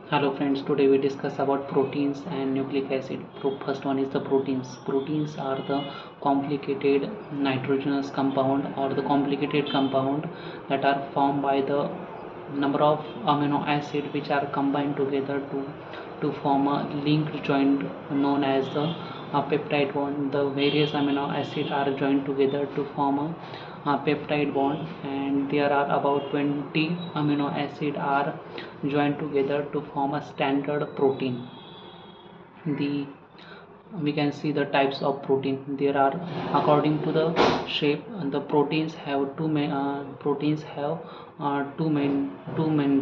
Hello friends, today we discuss about proteins and nucleic acid. First one is the proteins. Proteins are the complicated nitrogenous compound or the complicated compound that are formed by the number of amino acid which are combined together to form a linked joint known as the peptide bond. The various amino acids are joined together to form a peptide bond, and there are about 20 amino acid are joined together to form a standard protein. The We can see the types of protein. There are, according to the shape, the proteins have two main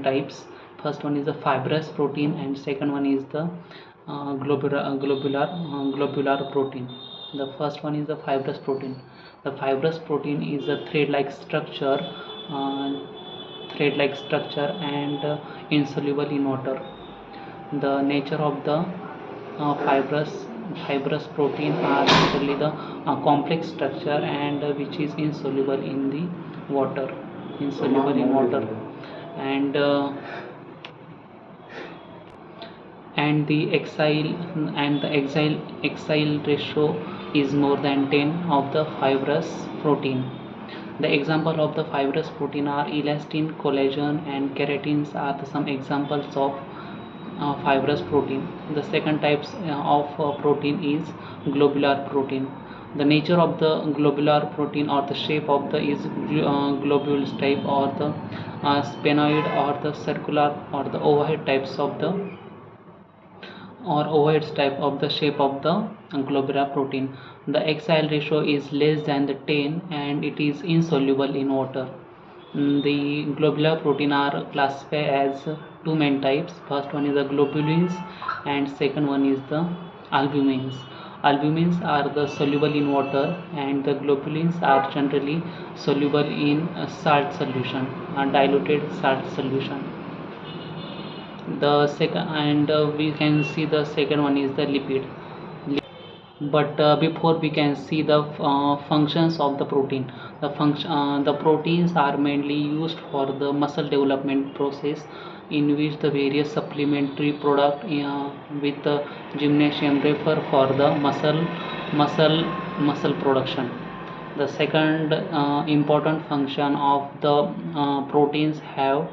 types. First one is the fibrous protein, and second one is the globular protein. The first one is the fibrous protein. The fibrous protein is a uh, thread-like structure and insoluble in water. The nature of the fibrous protein are generally the complex structure and which is insoluble in water, and the exile ratio is more than 10 of the fibrous protein. The example of the fibrous protein are elastin, collagen, and keratins are some examples of fibrous protein. The second types of protein is globular protein. The nature of the globular protein or the shape of the is globules type, or the sphenoid, or the circular, or the ovoids type of the shape of the globular protein. The exile ratio is less than the 10 and it is insoluble in water. The globular protein are classified as two main types. First one is the globulins and second one is the albumins. Albumins are the soluble in water, and the globulins are generally soluble in salt solution, diluted salt solution. The second, and we can see the second one is the lipid. But before we can see the functions of the protein, the proteins are mainly used for the muscle development process, in which the various supplementary product with the gymnasium refer for the muscle production. The second important function of the proteins have,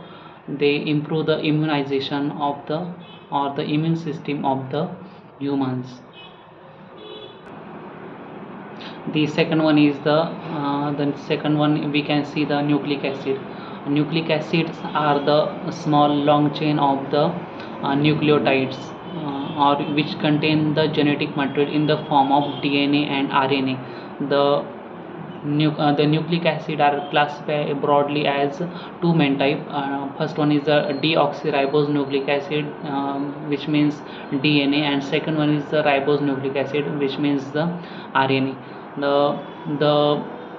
they improve the immunization of the or the immune system of the humans. The second one is the second one we can see the nucleic acid. Nucleic acids are the small long chain of the nucleotides, or which contain the genetic material in the form of DNA and RNA. The nucleic acid are classified broadly as two main type. First one is the deoxyribose nucleic acid, which means DNA, and second one is the ribose nucleic acid, which means the RNA. The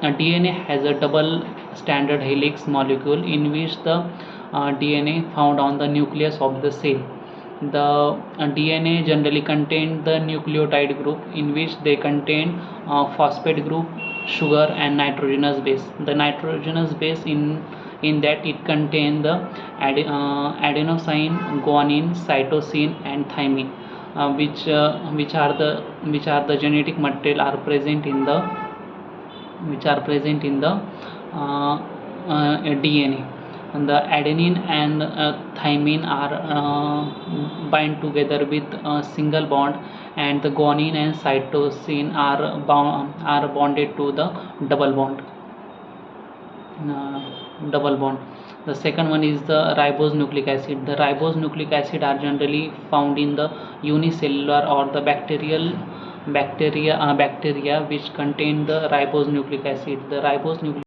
DNA has a double standard helix molecule, in which the DNA found on the nucleus of the cell. The DNA generally contain the nucleotide group, in which they contain phosphate group, sugar, and nitrogenous base. The nitrogenous base, in that it contain the adenosine, guanine, cytosine, and thymine, which are the genetic material are present in the DNA. And the adenine and thymine are bind together with a single bond, and the guanine and cytosine are bonded to the double bond. The second one is the ribose nucleic acid. The ribose nucleic acid are generally found in the unicellular or the bacteria which contain the ribose nucleic acid. The ribose nucleic